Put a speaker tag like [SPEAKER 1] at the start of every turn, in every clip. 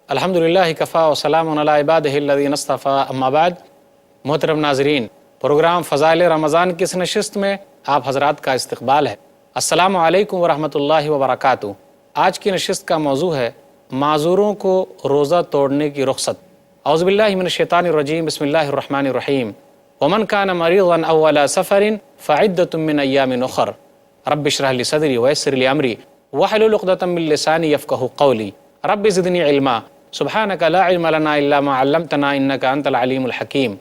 [SPEAKER 1] الحمدللہ کفا و سلام علی عبادہ الذین اصطفیٰ اما بعد۔ محترم ناظرین، پروگرام فضائل رمضان کی اس نشست میں آپ حضرات کا استقبال ہے۔ السلام علیکم ورحمۃ اللہ وبرکاتہ۔ آج کی نشست کا موضوع ہے معذوروں کو روزہ توڑنے کی رخصت۔ اعوذ باللہ من الشیطان الرجیم، بسم اللہ الرحمن الرحیم۔ ومن کان مریضا او علی سفر فعدۃ من ایام اخر رب اشرح لی صدری ویسر لی امری واحلل عقدۃ من لسانی یفقہوا قولی رب زدنی علما سبحانک لا علم لنا الا ما علمتنا انک انت العلیم الحکیم۔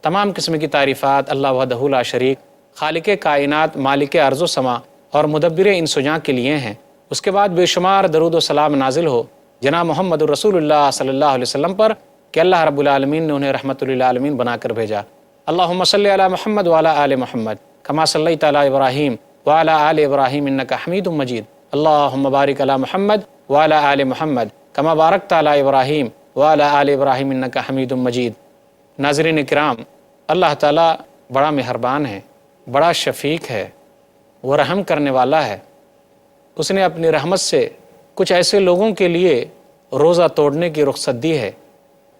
[SPEAKER 1] تمام قسم کی تعریفات اللہ وحدہ لا شریک، خالق کائنات، مالک ارض و سما اور مدبر انس و جاں کے لیے ہیں۔ اس کے بعد بے شمار درود و سلام نازل ہو جناب محمد الرسول اللہ صلی اللہ علیہ وسلم پر کہ اللہ رب العالمین نے انہیں رحمت للعالمین بنا کر بھیجا۔ اللہم صلی علی محمد وعلی آل محمد کما صلیت علی ابراہیم وعلی آل ابراہیم انک حمید مجید۔ اللہم بارک علی محمد وعلی آل محمد کما بارکت علی ابراہیم وعلی آل ابراہیم انک حمید مجید۔ ناظرین کرام، اللہ تعالیٰ بڑا مہربان ہے، بڑا شفیق ہے، وہ رحم کرنے والا ہے۔ اس نے اپنی رحمت سے کچھ ایسے لوگوں کے لیے روزہ توڑنے کی رخصت دی ہے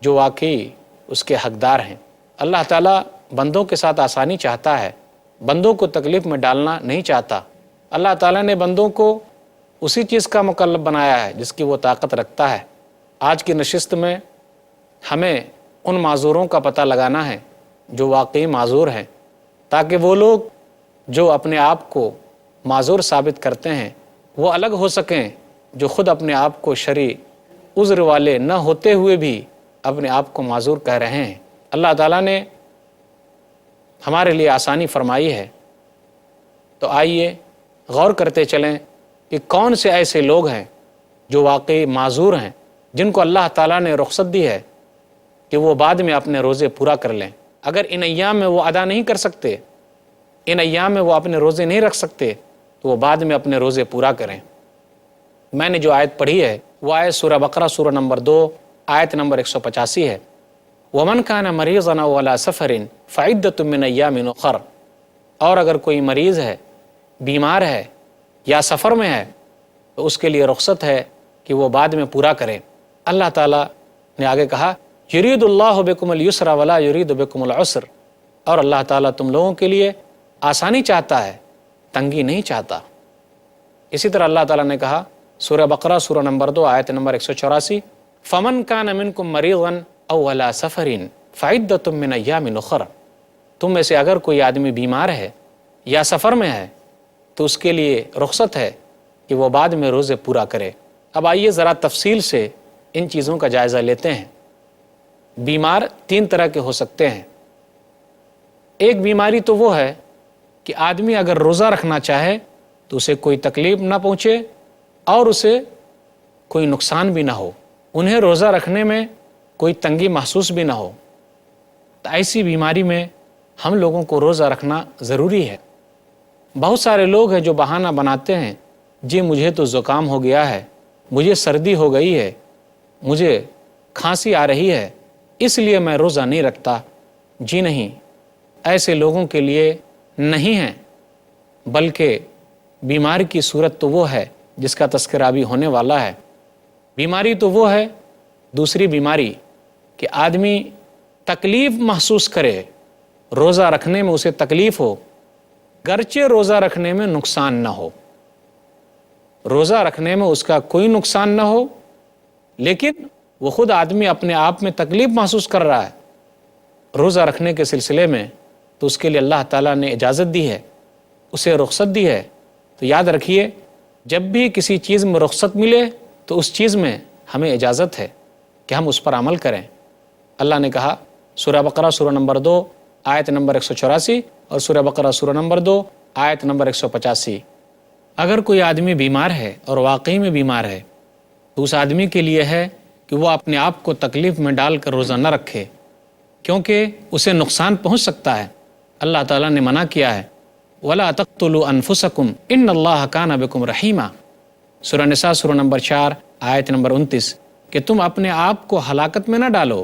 [SPEAKER 1] جو واقعی اس کے حقدار ہیں۔ اللہ تعالیٰ بندوں کے ساتھ آسانی چاہتا ہے، بندوں کو تکلیف میں ڈالنا نہیں چاہتا۔ اللہ تعالیٰ نے بندوں کو اسی چیز کا مکلف بنایا ہے جس کی وہ طاقت رکھتا ہے۔ آج کی نشست میں ہمیں ان معذوروں کا پتہ لگانا ہے جو واقعی معذور ہیں، تاکہ وہ لوگ جو اپنے آپ کو معذور ثابت کرتے ہیں وہ الگ ہو سکیں، جو خود اپنے آپ کو شرعی عذر والے نہ ہوتے ہوئے بھی اپنے آپ کو معذور کہہ رہے ہیں۔ اللہ تعالیٰ نے ہمارے لیے آسانی فرمائی ہے، تو آئیے غور کرتے چلیں کہ کون سے ایسے لوگ ہیں جو واقعی معذور ہیں، جن کو اللہ تعالیٰ نے رخصت دی ہے کہ وہ بعد میں اپنے روزے پورا کر لیں۔ اگر ان ایام میں وہ ادا نہیں کر سکتے، ان ایام میں وہ اپنے روزے نہیں رکھ سکتے، تو وہ بعد میں اپنے روزے پورا کریں۔ میں نے جو آیت پڑھی ہے وہ آیت سورہ بقرہ سورہ نمبر 2 آیت نمبر 185 ہے۔ وَمَنْ كَانَ مَرِيضًا أَوْ عَلَىٰ سَفَرٍ فَعِدَّةٌ مِّنْ أَيَّامٍ أُخَرَ۔ اور اگر کوئی مریض ہے، بیمار ہے یا سفر میں ہے تو اس کے لیے رخصت ہے کہ وہ بعد میں پورا کرے۔ اللہ تعالیٰ نے آگے کہا یرید اللہ بکم اليسر ولا یرید بکم العسر، اور اللہ تعالیٰ تم لوگوں کے لیے آسانی چاہتا ہے، تنگی نہیں چاہتا۔ اسی طرح اللہ تعالیٰ نے کہا سورہ بقرہ سورہ نمبر 2 آیت نمبر 184 فمن کان منکم مریضا او علی سفر فعدۃ من ایام اخر۔ تم میں سے اگر کوئی آدمی بیمار ہے یا سفر میں ہے تو اس کے لیے رخصت ہے کہ وہ بعد میں روزے پورا کرے۔ اب آئیے ذرا تفصیل سے ان چیزوں کا جائزہ لیتے ہیں۔ بیمار 3 طرح کے ہو سکتے ہیں۔ ایک بیماری تو وہ ہے کہ آدمی اگر روزہ رکھنا چاہے تو اسے کوئی تکلیف نہ پہنچے اور اسے کوئی نقصان بھی نہ ہو، انہیں روزہ رکھنے میں کوئی تنگی محسوس بھی نہ ہو، تو ایسی بیماری میں ہم لوگوں کو روزہ رکھنا ضروری ہے۔ بہت سارے لوگ ہیں جو بہانہ بناتے ہیں، جی مجھے تو زکام ہو گیا ہے، مجھے سردی ہو گئی ہے، مجھے کھانسی آ رہی ہے، اس لیے میں روزہ نہیں رکھتا۔ جی نہیں، ایسے لوگوں کے لیے نہیں ہیں، بلکہ بیماری کی صورت تو وہ ہے جس کا تذکرہ ابھی ہونے والا ہے۔ بیماری تو وہ ہے، دوسری بیماری کہ آدمی تکلیف محسوس کرے، روزہ رکھنے میں اسے تکلیف ہو، گرچہ روزہ رکھنے میں نقصان نہ ہو، روزہ رکھنے میں اس کا کوئی نقصان نہ ہو، لیکن وہ خود آدمی اپنے آپ میں تکلیف محسوس کر رہا ہے روزہ رکھنے کے سلسلے میں، تو اس کے لیے اللہ تعالیٰ نے اجازت دی ہے، اسے رخصت دی ہے۔ تو یاد رکھیے، جب بھی کسی چیز میں رخصت ملے تو اس چیز میں ہمیں اجازت ہے کہ ہم اس پر عمل کریں۔ اللہ نے کہا سورہ بقرہ سورہ نمبر 2 آیت نمبر 184 اور سورہ بقرہ سورہ نمبر 2 آیت نمبر 185، اگر کوئی آدمی بیمار ہے اور واقعی میں بیمار ہے تو اس آدمی کے لیے ہے کہ وہ اپنے آپ کو تکلیف میں ڈال کر روزہ نہ رکھے، کیونکہ اسے نقصان پہنچ سکتا ہے۔ اللہ تعالیٰ نے منع کیا ہے وَلَا تَقْتُلُوا أَنفُسَكُمْ إِنَّ اللَّهَ كَانَ بِكُمْ رَحِيمًا، سورہ نساء سورہ نمبر 4 آیت نمبر 29، کہ تم اپنے آپ کو ہلاکت میں نہ ڈالو،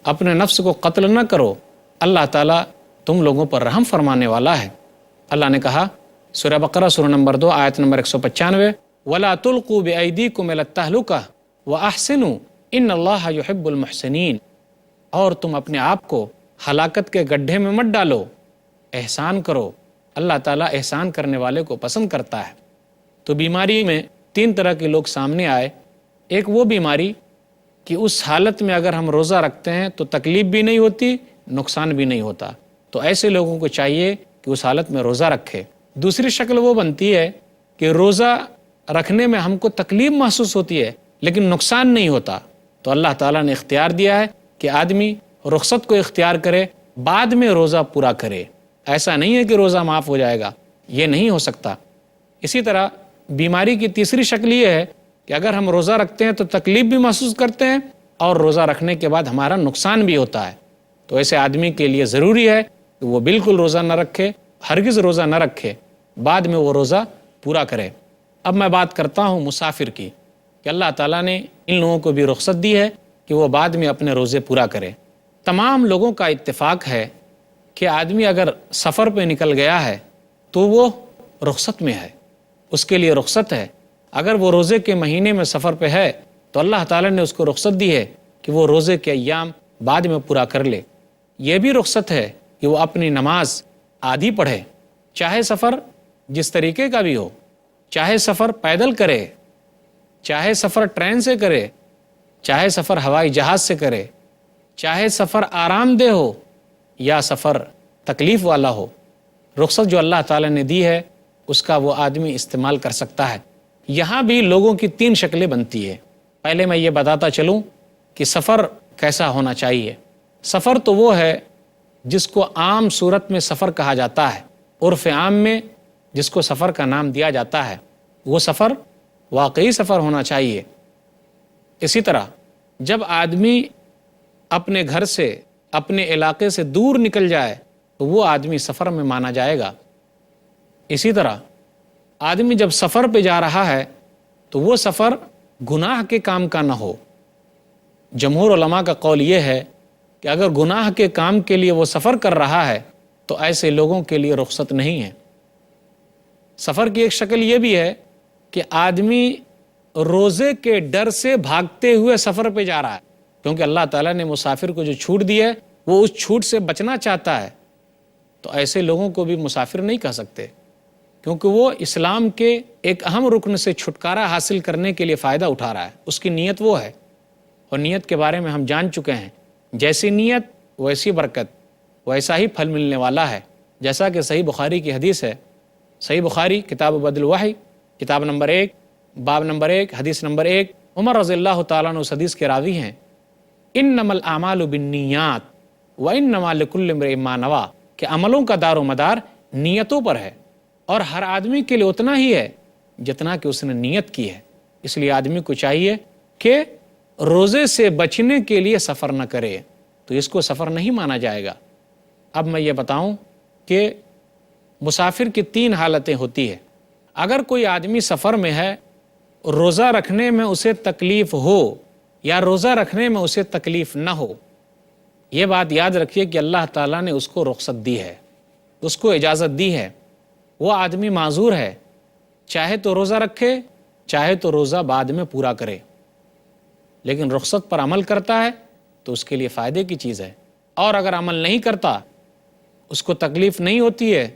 [SPEAKER 1] اپنے نفس کو قتل نہ کرو، اللہ تعالیٰ تم لوگوں پر رحم فرمانے والا ہے۔ اللہ نے کہا سورہ بقرہ سورہ نمبر 2 آیت نمبر 195 وَلَا تُلْقُوا بِأَيْدِيكُمْ إِلَى التَّهْلُكَةِ وَأَحْسِنُوا ان اللہ یحب المحسنین، اور تم اپنے آپ کو ہلاکت کے گڈھے میں مت ڈالو، احسان کرو، اللہ تعالیٰ احسان کرنے والے کو پسند کرتا ہے۔ تو بیماری میں 3 طرح کے لوگ سامنے آئے۔ ایک وہ بیماری کہ اس حالت میں اگر ہم روزہ رکھتے ہیں تو تکلیف بھی نہیں ہوتی، نقصان بھی نہیں ہوتا، تو ایسے لوگوں کو چاہیے کہ اس حالت میں روزہ رکھے۔ دوسری شکل وہ بنتی ہے کہ روزہ رکھنے میں ہم کو تکلیف محسوس ہوتی ہے لیکن نقصان نہیں ہوتا، تو اللہ تعالیٰ نے اختیار دیا ہے کہ آدمی رخصت کو اختیار کرے، بعد میں روزہ پورا کرے۔ ایسا نہیں ہے کہ روزہ معاف ہو جائے گا، یہ نہیں ہو سکتا۔ اسی طرح بیماری کی تیسری شکل یہ ہے کہ اگر ہم روزہ رکھتے ہیں تو تکلیف بھی محسوس کرتے ہیں اور روزہ رکھنے کے بعد ہمارا نقصان بھی ہوتا ہے، تو ایسے آدمی کے لیے ضروری ہے کہ وہ بالکل روزہ نہ رکھے، ہرگز روزہ نہ رکھے، بعد میں وہ روزہ پورا کرے۔ اب میں بات کرتا ہوں مسافر کی، کہ اللہ تعالیٰ نے ان لوگوں کو بھی رخصت دی ہے کہ وہ بعد میں اپنے روزے پورا کرے۔ تمام لوگوں کا اتفاق ہے کہ آدمی اگر سفر پہ نکل گیا ہے تو وہ رخصت میں ہے، اس کے لیے رخصت ہے۔ اگر وہ روزے کے مہینے میں سفر پہ ہے تو اللہ تعالیٰ نے اس کو رخصت دی ہے کہ وہ روزے کے ایام بعد میں پورا کر لے۔ یہ بھی رخصت ہے کہ وہ اپنی نماز آدھی پڑھے، چاہے سفر جس طریقے کا بھی ہو، چاہے سفر پیدل کرے، چاہے سفر ٹرین سے کرے، چاہے سفر ہوائی جہاز سے کرے، چاہے سفر آرام دہ ہو یا سفر تکلیف والا ہو، رخصت جو اللہ تعالیٰ نے دی ہے اس کا وہ آدمی استعمال کر سکتا ہے۔ یہاں بھی لوگوں کی 3 شکلیں بنتی ہے۔ پہلے میں یہ بتاتا چلوں کہ سفر کیسا ہونا چاہیے۔ سفر تو وہ ہے جس کو عام صورت میں سفر کہا جاتا ہے، عرف عام میں جس کو سفر کا نام دیا جاتا ہے، وہ سفر واقعی سفر ہونا چاہیے۔ اسی طرح جب آدمی اپنے گھر سے، اپنے علاقے سے دور نکل جائے تو وہ آدمی سفر میں مانا جائے گا۔ اسی طرح آدمی جب سفر پہ جا رہا ہے تو وہ سفر گناہ کے کام کا نہ ہو۔ جمہور علماء کا قول یہ ہے کہ اگر گناہ کے کام کے لیے وہ سفر کر رہا ہے تو ایسے لوگوں کے لیے رخصت نہیں ہے۔ سفر کی ایک شکل یہ بھی ہے کہ آدمی روزے کے ڈر سے بھاگتے ہوئے سفر پہ جا رہا ہے، کیونکہ اللہ تعالیٰ نے مسافر کو جو چھوٹ دی ہے وہ اس چھوٹ سے بچنا چاہتا ہے، تو ایسے لوگوں کو بھی مسافر نہیں کہہ سکتے، کیونکہ وہ اسلام کے ایک اہم رکن سے چھٹکارا حاصل کرنے کے لیے فائدہ اٹھا رہا ہے، اس کی نیت وہ ہے۔ اور نیت کے بارے میں ہم جان چکے ہیں، جیسی نیت ویسی برکت، ویسا ہی پھل ملنے والا ہے، جیسا کہ صحیح بخاری کی حدیث ہے۔ صحیح بخاری کتاب بدل الوحی، کتاب نمبر 1، باب نمبر 1، حدیث نمبر 1، عمر رضی اللہ تعالیٰ عنہ اس حدیث کے راوی ہیں، انما الاعمال بالنیات وانما لکل امرئ ما نویٰ، کہ عملوں کا دار و مدار نیتوں پر ہے، اور ہر آدمی کے لیے اتنا ہی ہے جتنا کہ اس نے نیت کی ہے۔ اس لیے آدمی کو چاہیے کہ روزے سے بچنے کے لیے سفر نہ کرے، تو اس کو سفر نہیں مانا جائے گا۔ اب میں یہ بتاؤں کہ مسافر کی 3 حالتیں ہوتی ہیں۔ اگر کوئی آدمی سفر میں ہے، روزہ رکھنے میں اسے تکلیف ہو یا روزہ رکھنے میں اسے تکلیف نہ ہو، یہ بات یاد رکھیے کہ اللہ تعالیٰ نے اس کو رخصت دی ہے، اس کو اجازت دی ہے، وہ آدمی معذور ہے، چاہے تو روزہ رکھے، چاہے تو روزہ بعد میں پورا کرے، لیکن رخصت پر عمل کرتا ہے تو اس کے لیے فائدے کی چیز ہے، اور اگر عمل نہیں کرتا، اس کو تکلیف نہیں ہوتی ہے،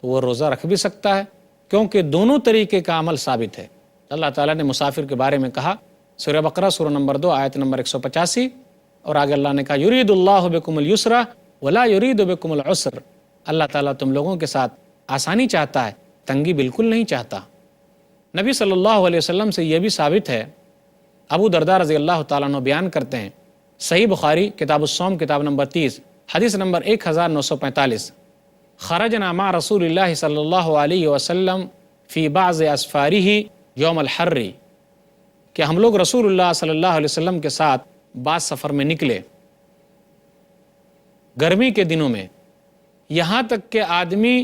[SPEAKER 1] تو وہ روزہ رکھ بھی سکتا ہے، کیونکہ دونوں طریقے کا عمل ثابت ہے۔ اللہ تعالیٰ نے مسافر کے بارے میں کہا، سورہ بقرہ سورہ نمبر 2 آیت نمبر 185، اور آگے اللہ نے کہا یرید اللہ بکم اليسر ولا یرید بکم العسر، اللہ تعالیٰ تم لوگوں کے ساتھ آسانی چاہتا ہے، تنگی بالکل نہیں چاہتا۔ نبی صلی اللہ علیہ وسلم سے یہ بھی ثابت ہے، ابو درداء رضی اللہ تعالیٰ عنہ بیان کرتے ہیں، صحیح بخاری کتاب الصوم کتاب نمبر 30 حدیث نمبر 1945، خرجنا مع رسول اللہ صلی اللہ علیہ وسلم فی بعض اسفارہ یوم الحر، کہ ہم لوگ رسول اللہ صلی اللہ علیہ وسلم کے ساتھ بعض سفر میں نکلے گرمی کے دنوں میں، یہاں تک کہ آدمی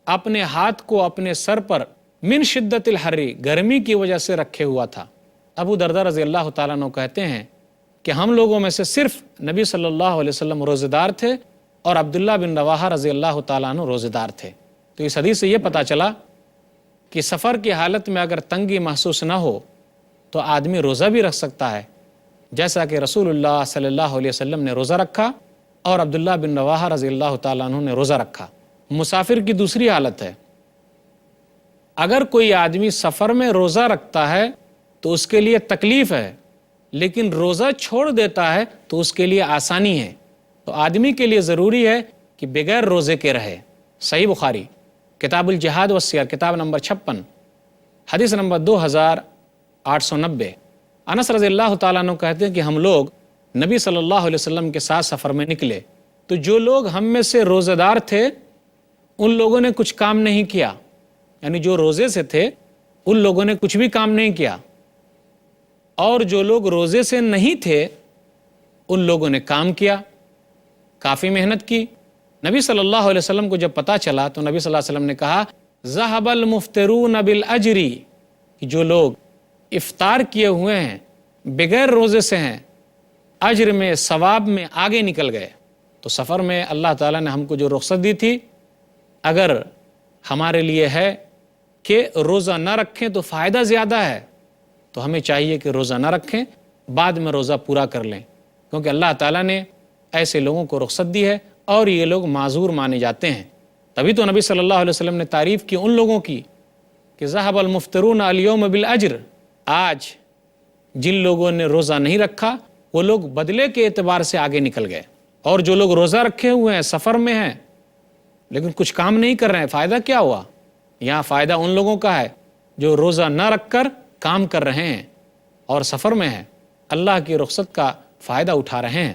[SPEAKER 1] اپنے ہاتھ کو اپنے سر پر من شدت الحر، گرمی کی وجہ سے رکھے ہوا تھا۔ ابو درداء رضی اللہ تعالیٰ عنہ کہتے ہیں کہ ہم لوگوں میں سے صرف نبی صلی اللہ علیہ وسلم روزے دار تھے اور عبداللہ بن رواحہ رضی اللہ تعالیٰ عنہ روزے دار تھے۔ تو اس حدیث سے یہ پتہ چلا کہ سفر کی حالت میں اگر تنگی محسوس نہ ہو تو آدمی روزہ بھی رکھ سکتا ہے، جیسا کہ رسول اللہ صلی اللہ علیہ وسلم نے روزہ رکھا اور عبداللہ بن رواحہ رضی اللہ تعالیٰ عنہ نے روزہ رکھا۔ مسافر کی دوسری حالت ہے، اگر کوئی آدمی سفر میں روزہ رکھتا ہے تو اس کے لیے تکلیف ہے، لیکن روزہ چھوڑ دیتا ہے تو اس کے لیے آسانی ہے۔ تو آدمی کے لیے ضروری ہے کہ بغیر روزے کے رہے۔ صحیح بخاری کتاب الجہاد والسیر کتاب نمبر 56 حدیث نمبر 2890، انس رضی اللہ تعالیٰ عنہ کہتے ہیں کہ ہم لوگ نبی صلی اللہ علیہ وسلم کے ساتھ سفر میں نکلے تو جو لوگ ہم میں سے روزہ دار تھے ان لوگوں نے کچھ کام نہیں کیا، یعنی جو روزے سے تھے ان لوگوں نے کچھ بھی کام نہیں کیا، اور جو لوگ روزے سے نہیں تھے ان لوگوں نے کام کیا، کافی محنت کی۔ نبی صلی اللہ علیہ وسلم کو جب پتہ چلا تو نبی صلی اللہ علیہ وسلم نے کہا ذہب المفطرون بالاجر، کہ جو لوگ افطار کیے ہوئے ہیں بغیر روزے سے ہیں اجر میں ثواب میں آگے نکل گئے۔ تو سفر میں اللہ تعالیٰ نے ہم کو جو رخصت دی تھی، اگر ہمارے لیے ہے کہ روزہ نہ رکھیں تو فائدہ زیادہ ہے، تو ہمیں چاہیے کہ روزہ نہ رکھیں، بعد میں روزہ پورا کر لیں، کیونکہ اللہ تعالیٰ نے ایسے لوگوں کو رخصت دی ہے اور یہ لوگ معذور مانے جاتے ہیں۔ تبھی تو نبی صلی اللہ علیہ وسلم نے تعریف کی ان لوگوں کی کہ ذہب المفطرون الیوم بالاجر، آج جن لوگوں نے روزہ نہیں رکھا وہ لوگ بدلے کے اعتبار سے آگے نکل گئے، اور جو لوگ روزہ رکھے ہوئے ہیں سفر میں ہیں لیکن کچھ کام نہیں کر رہے ہیں، فائدہ کیا ہوا؟ یہاں فائدہ ان لوگوں کا ہے جو روزہ نہ رکھ کر کام کر رہے ہیں اور سفر میں ہیں، اللہ کی رخصت کا فائدہ اٹھا رہے ہیں۔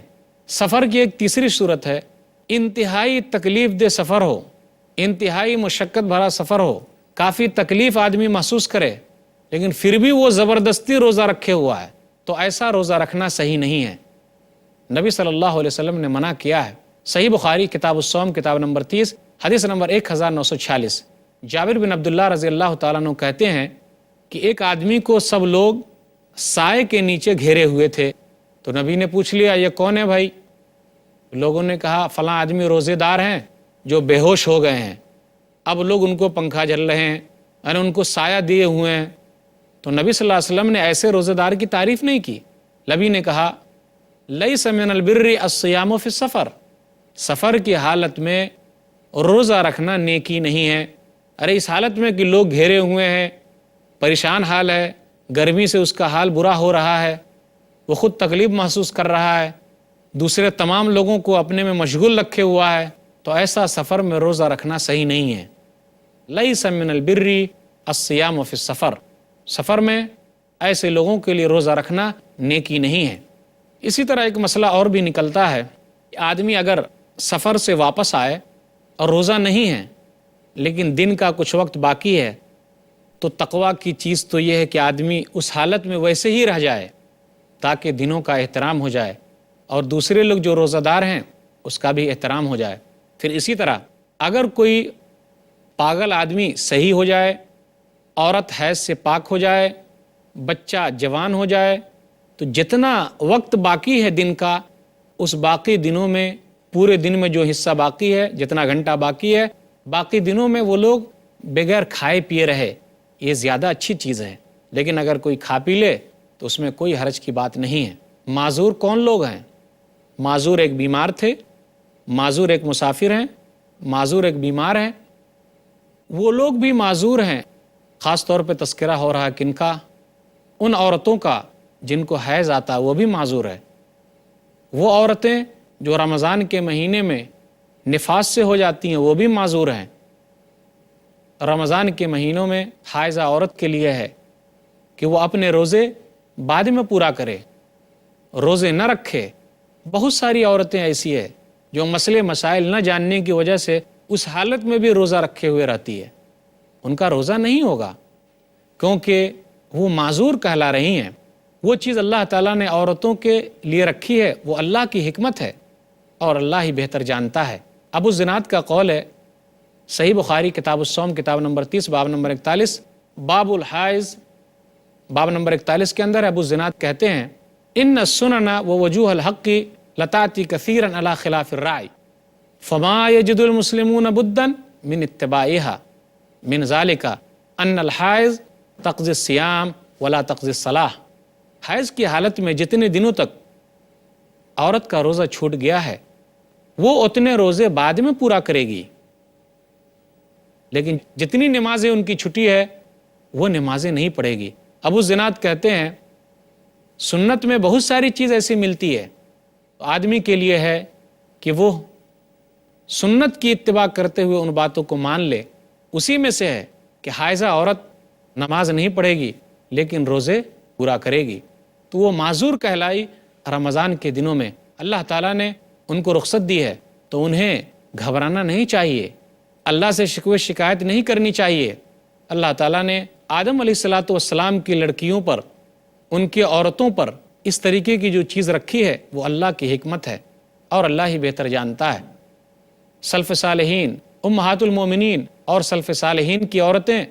[SPEAKER 1] سفر کی ایک تیسری صورت ہے، انتہائی تکلیف دہ سفر ہو، انتہائی مشقت بھرا سفر ہو، کافی تکلیف آدمی محسوس کرے لیکن پھر بھی وہ زبردستی روزہ رکھے ہوا ہے، تو ایسا روزہ رکھنا صحیح نہیں ہے۔ نبی صلی اللہ علیہ وسلم نے منع کیا ہے۔ صحیح بخاری کتاب الصوم کتاب نمبر 30 حدیث نمبر 1946، جابر بن عبداللہ رضی اللہ تعالیٰ عنہ کہتے ہیں کہ ایک آدمی کو سب لوگ سائے کے نیچے گھیرے ہوئے تھے، تو نبی نے پوچھ لیا یہ کون ہے بھائی؟ لوگوں نے کہا فلاں آدمی روزے دار ہیں جو بے ہوش ہو گئے ہیں، اب لوگ ان کو پنکھا جل رہے ہیں، یعنی ان کو سایہ دیے ہوئے ہیں۔ تو نبی صلی اللہ علیہ وسلم نے ایسے روزے دار کی تعریف نہیں کی۔ نبی نے کہا لیس من البر الصیام فی السفر، سفر کی حالت میں روزہ رکھنا نیکی نہیں ہے۔ ارے اس حالت میں کہ لوگ گھیرے ہوئے ہیں، پریشان حال ہے، گرمی سے اس کا حال برا ہو رہا ہے، وہ خود تکلیف محسوس کر رہا ہے، دوسرے تمام لوگوں کو اپنے میں مشغول رکھے ہوا ہے، تو ایسا سفر میں روزہ رکھنا صحیح نہیں ہے۔ لیس من البر الصیام فی السفر، سفر میں ایسے لوگوں کے لیے روزہ رکھنا نیکی نہیں ہے۔ اسی طرح ایک مسئلہ اور بھی نکلتا ہے کہ آدمی اگر سفر سے واپس آئے اور روزہ نہیں ہے لیکن دن کا کچھ وقت باقی ہے، تو تقویٰ کی چیز تو یہ ہے کہ آدمی اس حالت میں ویسے ہی رہ جائے تاکہ دنوں کا احترام ہو جائے اور دوسرے لوگ جو روزہ دار ہیں اس کا بھی احترام ہو جائے۔ پھر اسی طرح اگر کوئی پاگل آدمی صحیح ہو جائے، عورت حیض سے پاک ہو جائے، بچہ جوان ہو جائے، تو جتنا وقت باقی ہے دن کا، اس باقی دنوں میں پورے دن میں جو حصہ باقی ہے، جتنا گھنٹہ باقی ہے، باقی دنوں میں وہ لوگ بغیر کھائے پیے رہے، یہ زیادہ اچھی چیز ہے۔ لیکن اگر کوئی کھا پی لے تو اس میں کوئی حرج کی بات نہیں ہے۔ معذور کون لوگ ہیں؟ معذور ایک بیمار تھے، معذور ایک مسافر ہیں، معذور ایک بیمار ہیں، وہ لوگ بھی معذور ہیں۔ خاص طور پہ تذکرہ ہو رہا ہے کن کا؟ ان عورتوں کا جن کو حیض آتا ہے، وہ بھی معذور ہے۔ وہ عورتیں جو رمضان کے مہینے میں نفاس سے ہو جاتی ہیں وہ بھی معذور ہیں۔ رمضان کے مہینوں میں حائضہ عورت کے لیے ہے کہ وہ اپنے روزے بعد میں پورا کرے، روزے نہ رکھے۔ بہت ساری عورتیں ایسی ہیں جو مسئلے مسائل نہ جاننے کی وجہ سے اس حالت میں بھی روزہ رکھے ہوئے رہتی ہے، ان کا روزہ نہیں ہوگا کیونکہ وہ معذور کہلا رہی ہیں۔ وہ چیز اللہ تعالیٰ نے عورتوں کے لیے رکھی ہے، وہ اللہ کی حکمت ہے اور اللہ ہی بہتر جانتا ہے۔ ابو الزناد کا قول ہے، صحیح بخاری کتاب الصوم کتاب نمبر 30 باب نمبر 41 باب الحائض باب نمبر 41 کے اندر ابو الزناد کہتے ہیں ان السنن ووجوہ الحق لتاتی کثیرا علی خلاف الرائے فما یجد المسلمون بدا من اتباعها من ذلك ان الحائض تقضی الصیام ولا تقضی الصلاۃ۔ حیض کی حالت میں جتنے دنوں تک عورت کا روزہ چھوٹ گیا ہے وہ اتنے روزے بعد میں پورا کرے گی، لیکن جتنی نمازیں ان کی چھٹی ہے وہ نمازیں نہیں پڑھے گی۔ ابو زناد کہتے ہیں سنت میں بہت ساری چیز ایسی ملتی ہے، تو آدمی کے لیے ہے کہ وہ سنت کی اتباع کرتے ہوئے ان باتوں کو مان لے۔ اسی میں سے ہے کہ حائضہ عورت نماز نہیں پڑھے گی لیکن روزے پورا کرے گی، تو وہ معذور کہلائی۔ رمضان کے دنوں میں اللہ تعالیٰ نے ان کو رخصت دی ہے تو انہیں گھبرانا نہیں چاہیے، اللہ سے شکوے شکایت نہیں کرنی چاہیے۔ اللہ تعالیٰ نے آدم علیہ السلام کی لڑکیوں پر، ان کی عورتوں پر اس طریقے کی جو چیز رکھی ہے وہ اللہ کی حکمت ہے اور اللہ ہی بہتر جانتا ہے۔ سلف صالحین، امہات المومنین اور سلف صالحین کی عورتیں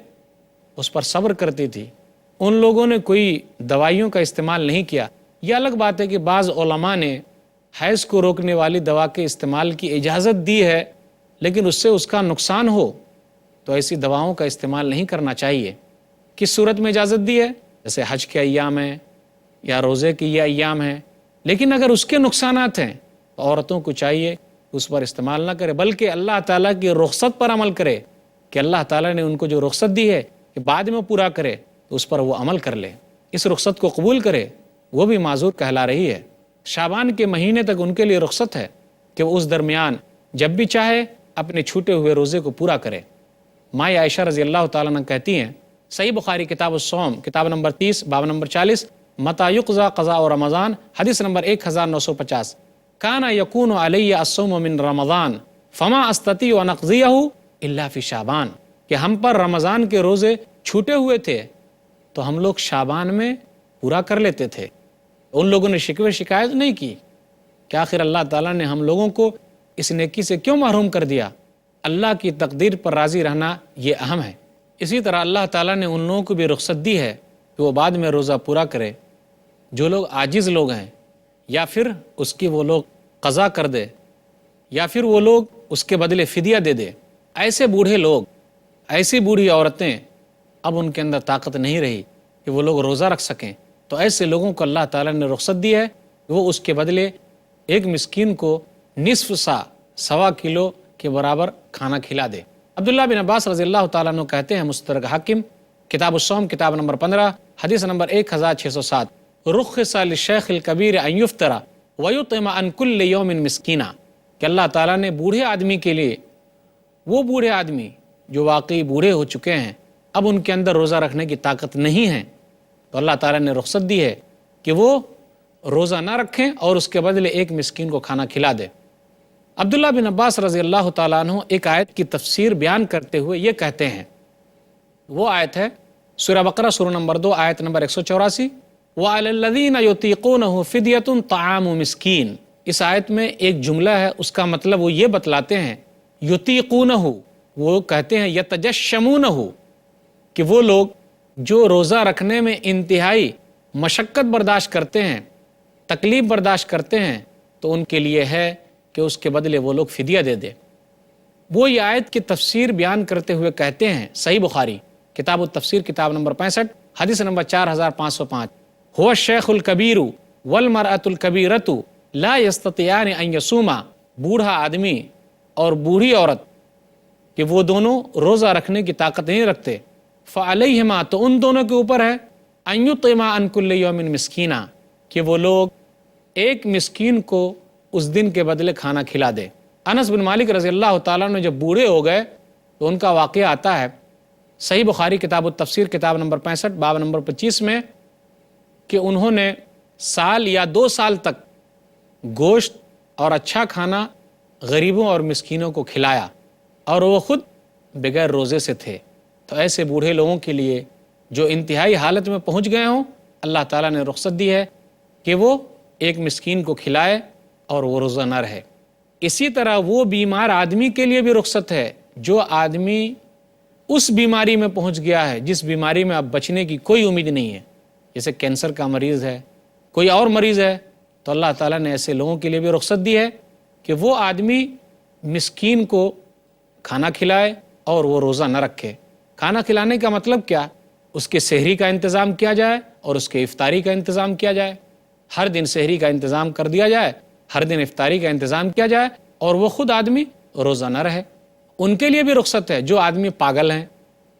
[SPEAKER 1] اس پر صبر کرتی تھی، ان لوگوں نے کوئی دوائیوں کا استعمال نہیں کیا۔ یہ الگ بات ہے کہ بعض علماء نے حیض کو روکنے والی دوا کے استعمال کی اجازت دی ہے، لیکن اس سے اس کا نقصان ہو تو ایسی دواؤں کا استعمال نہیں کرنا چاہیے۔ کس صورت میں اجازت دی ہے؟ جیسے حج کے ایام ہیں یا روزے کے یہ ایام ہیں، لیکن اگر اس کے نقصانات ہیں تو عورتوں کو چاہیے اس پر استعمال نہ کرے، بلکہ اللہ تعالیٰ کی رخصت پر عمل کرے کہ اللہ تعالیٰ نے ان کو جو رخصت دی ہے کہ بعد میں پورا کرے تو اس پر وہ عمل کر لے، اس رخصت کو قبول کرے، وہ بھی معذور کہلا رہی ہے۔ شعبان کے مہینے تک ان کے لیے رخصت ہے کہ وہ اس درمیان جب بھی چاہے اپنے چھوٹے ہوئے روزے کو پورا کرے۔ ماں عائشہ رضی اللہ تعالیٰ عنہ کہتی ہیں، صحیح بخاری کتاب الصوم کتاب نمبر 30 باب نمبر 40، متی یقضی قضاء رمضان حدیث نمبر 1950، کان یکون علی الصوم من رمضان فما استطیع ان اقضیہ الا فی شعبان، کہ ہم پر رمضان کے روزے چھوٹے ہوئے تھے تو ہم لوگ شعبان میں پورا کر لیتے تھے۔ ان لوگوں نے شکوے شکایت نہیں کی کہ آخر اللہ تعالیٰ نے ہم لوگوں کو اس نیکی سے کیوں محروم کر دیا۔ اللہ کی تقدیر پر راضی رہنا یہ اہم ہے۔ اسی طرح اللہ تعالیٰ نے ان لوگوں کو بھی رخصت دی ہے کہ وہ بعد میں روزہ پورا کرے، جو لوگ عاجز لوگ ہیں، یا پھر اس کی وہ لوگ قضا کر دے، یا پھر وہ لوگ اس کے بدلے فدیہ دے دے۔ ایسے بوڑھے لوگ، ایسی بوڑھی عورتیں اب ان کے اندر طاقت نہیں رہی کہ وہ لوگ روزہ رکھ سکیں، تو ایسے لوگوں کو اللہ تعالیٰ نے رخصت دی ہے کہ وہ اس کے بدلے ایک مسکین کو نصف سا، 1.25 کلو کے برابر کھانا کھلا دے۔ عبداللہ بن عباس رضی اللہ تعالیٰ عنہ کہتے ہیں، مستدرک حاکم کتاب الصوم کتاب نمبر 15 حدیث نمبر 1607، رخص للشیخ الکبیر ان یفطر ویطعم عن کل یوم مسکینا، کہ اللہ تعالیٰ نے بوڑھے آدمی کے لیے، وہ بوڑھے آدمی جو واقعی بوڑھے ہو چکے ہیں، اب ان کے اندر روزہ رکھنے کی طاقت نہیں ہے، تو اللہ تعالیٰ نے رخصت دی ہے کہ وہ روزہ نہ رکھیں اور اس کے بدلے ایک مسکین کو کھانا کھلا دے۔ عبداللہ بن عباس رضی اللہ تعالیٰ عنہ ایک آیت کی تفسیر بیان کرتے ہوئے یہ کہتے ہیں، وہ آیت ہے سورہ بقرہ سورہ نمبر 2 آیت نمبر 184، وَعَلَى الَّذِينَ يُطِيقُونَهُ فِدْيَةٌ طَعَامُ مِسْكِينٍ۔ اس آیت میں ایک جملہ ہے، اس کا مطلب وہ یہ بتلاتے ہیں، یطیقونہ، وہ کہتے ہیں یتجشمونہ، کہ وہ لوگ جو روزہ رکھنے میں انتہائی مشقت برداشت کرتے ہیں، تکلیف برداشت کرتے ہیں، تو ان کے لیے ہے کہ اس کے بدلے وہ لوگ فدیہ دے دے۔ وہ یہ آیت کی تفسیر بیان کرتے ہوئے کہتے ہیں، صحیح بخاری کتاب التفسیر کتاب نمبر 65 حدیث نمبر 4505، هو الشیخ الکبیر والمرأة الکبیرۃ لا یستطیعان ان یصوما، بوڑھا آدمی اور بوڑھی عورت کہ وہ دونوں روزہ رکھنے کی طاقت نہیں رکھتے، فعلیہما، تو ان دونوں کے اوپر ہے، ان یطعما عن کل یوم مسکینا، کہ وہ لوگ ایک مسکین کو اس دن کے بدلے کھانا کھلا دے۔ انس بن مالک رضی اللہ تعالیٰ نے جب بوڑھے ہو گئے تو ان کا واقعہ آتا ہے صحیح بخاری کتاب التفسیر کتاب نمبر 65 باب نمبر 25 میں، کہ انہوں نے سال یا 2 سال تک گوشت اور اچھا کھانا غریبوں اور مسکینوں کو کھلایا، اور وہ خود بغیر روزے سے تھے۔ تو ایسے بوڑھے لوگوں کے لیے جو انتہائی حالت میں پہنچ گئے ہوں، اللہ تعالیٰ نے رخصت دی ہے کہ وہ ایک مسکین کو کھلائے اور وہ روزہ نہ رہے۔ اسی طرح وہ بیمار آدمی کے لیے بھی رخصت ہے، جو آدمی اس بیماری میں پہنچ گیا ہے جس بیماری میں اب بچنے کی کوئی امید نہیں ہے، جیسے کینسر کا مریض ہے، کوئی اور مریض ہے، تو اللہ تعالیٰ نے ایسے لوگوں کے لیے بھی رخصت دی ہے کہ وہ آدمی مسکین کو کھانا کھلائے اور وہ روزہ نہ رکھے۔ کھانا کھلانے کا مطلب کیا؟ اس کے سحری کا انتظام کیا جائے اور اس کے افطاری کا انتظام کیا جائے، ہر دن سحری کا انتظام کر دیا جائے، ہر دن افطاری کا انتظام کیا جائے، اور وہ خود آدمی روزہ نہ رہے۔ ان کے لیے بھی رخصت ہے جو آدمی پاگل ہیں،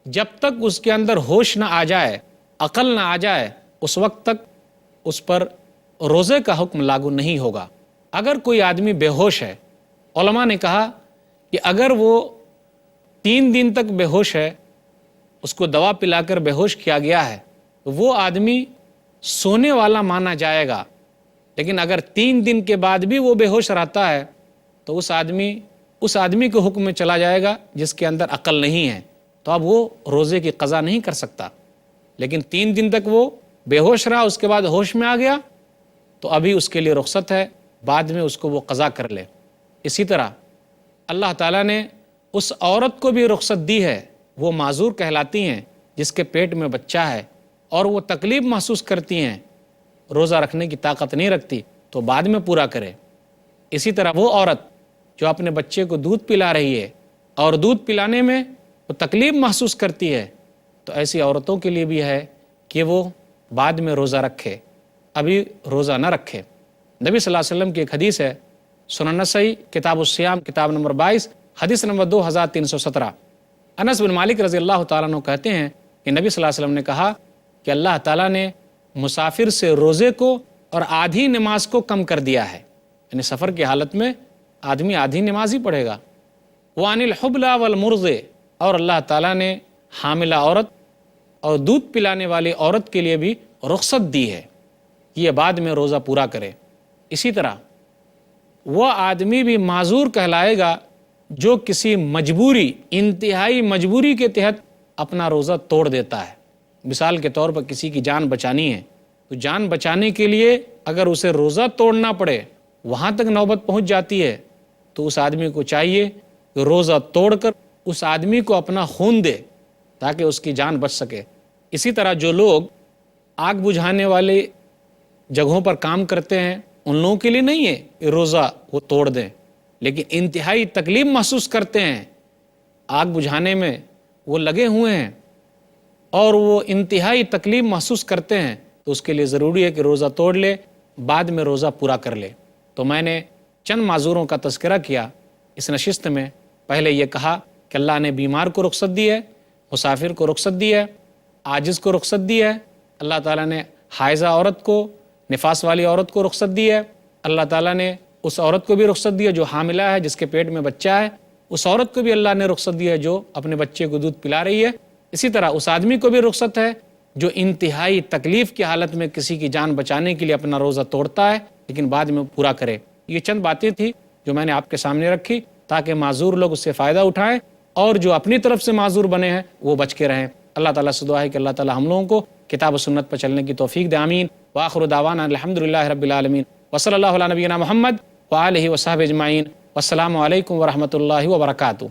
[SPEAKER 1] جب تک اس کے اندر ہوش نہ آ جائے، عقل نہ آ جائے، اس وقت تک اس پر روزے کا حکم لاگو نہیں ہوگا۔ اگر کوئی آدمی بے ہوش ہے، علماء نے کہا کہ اگر وہ 3 دن تک بے ہوش ہے، اس کو دوا پلا کر بے ہوش کیا گیا ہے، تو وہ آدمی سونے والا مانا جائے گا، لیکن اگر 3 دن کے بعد بھی وہ بے ہوش رہتا ہے تو اس آدمی کے حکم میں چلا جائے گا جس کے اندر عقل نہیں ہے، تو اب وہ روزے کی قضا نہیں کر سکتا۔ لیکن 3 دن تک وہ بے ہوش رہا، اس کے بعد ہوش میں آ گیا تو ابھی اس کے لیے رخصت ہے، بعد میں اس کو وہ قضا کر لے۔ اسی طرح اللہ تعالیٰ نے اس عورت کو بھی رخصت دی ہے، وہ معذور کہلاتی ہیں جس کے پیٹ میں بچہ ہے اور وہ تکلیف محسوس کرتی ہیں، روزہ رکھنے کی طاقت نہیں رکھتی، تو بعد میں پورا کرے۔ اسی طرح وہ عورت جو اپنے بچے کو دودھ پلا رہی ہے اور دودھ پلانے میں وہ تکلیف محسوس کرتی ہے، تو ایسی عورتوں کے لیے بھی ہے کہ وہ بعد میں روزہ رکھے، ابھی روزہ نہ رکھے۔ نبی صلی اللہ علیہ وسلم کی ایک حدیث ہے، سنن نسائی کتاب الصیام کتاب نمبر 22 حدیث نمبر 2317۔ انس بن مالک رضی اللہ تعالیٰ عنہ کہتے ہیں کہ نبی صلی اللہ علیہ وسلم نے کہا کہ اللہ تعالیٰ نے مسافر سے روزے کو اور آدھی نماز کو کم کر دیا ہے، یعنی سفر کی حالت میں آدمی آدھی نماز ہی پڑھے گا۔ وَعَنِ الْحُبْلَى وَالْمُرْضِ، اور اللہ تعالیٰ نے حاملہ عورت اور دودھ پلانے والی عورت کے لیے بھی رخصت دی ہے کہ یہ بعد میں روزہ پورا کرے۔ اسی طرح وہ آدمی بھی معذور کہلائے گا جو کسی مجبوری، انتہائی مجبوری کے تحت اپنا روزہ توڑ دیتا ہے۔ مثال کے طور پر کسی کی جان بچانی ہے، تو جان بچانے کے لیے اگر اسے روزہ توڑنا پڑے، وہاں تک نوبت پہنچ جاتی ہے، تو اس آدمی کو چاہیے کہ روزہ توڑ کر اس آدمی کو اپنا خون دے تاکہ اس کی جان بچ سکے۔ اسی طرح جو لوگ آگ بجھانے والے جگہوں پر کام کرتے ہیں، ان لوگوں کے لیے نہیں ہے کہ روزہ وہ توڑ دیں، لیکن انتہائی تکلیف محسوس کرتے ہیں، آگ بجھانے میں وہ لگے ہوئے ہیں اور وہ انتہائی تکلیف محسوس کرتے ہیں، تو اس کے لیے ضروری ہے کہ روزہ توڑ لے، بعد میں روزہ پورا کر لے۔ تو میں نے چند معذوروں کا تذکرہ کیا اس نشست میں۔ پہلے یہ کہا کہ اللہ نے بیمار کو رخصت دی ہے، مسافر کو رخصت دی ہے، عاجز کو رخصت دی ہے، اللہ تعالیٰ نے حائضہ عورت کو، نفاس والی عورت کو رخصت دی ہے، اللہ تعالیٰ نے اس عورت کو بھی رخصت دی ہے جو حاملہ ہے، جس کے پیٹ میں بچہ ہے، اس عورت کو بھی اللہ نے رخصت دی ہے جو اپنے بچے کو دودھ پلا رہی ہے۔ اسی طرح اس آدمی کو بھی رخصت ہے جو انتہائی تکلیف کی حالت میں کسی کی جان بچانے کے لیے اپنا روزہ توڑتا ہے لیکن بعد میں پورا کرے۔ یہ چند باتیں تھیں جو میں نے آپ کے سامنے رکھی تاکہ معذور لوگ اس سے فائدہ اٹھائیں اور جو اپنی طرف سے معذور بنے ہیں وہ بچ کے رہیں۔ اللہ تعالیٰ سے دعا ہے کہ اللہ تعالیٰ ہم لوگوں کو کتاب و سنت پر چلنے کی توفیق دے، آمین۔ وآخر دعوانا الحمدللہ رب العالمین، وصلی اللہ علی نبینا محمد وآلہ وصحبہ اجمعین، والسلام علیکم ورحمۃ اللہ وبرکاتہ۔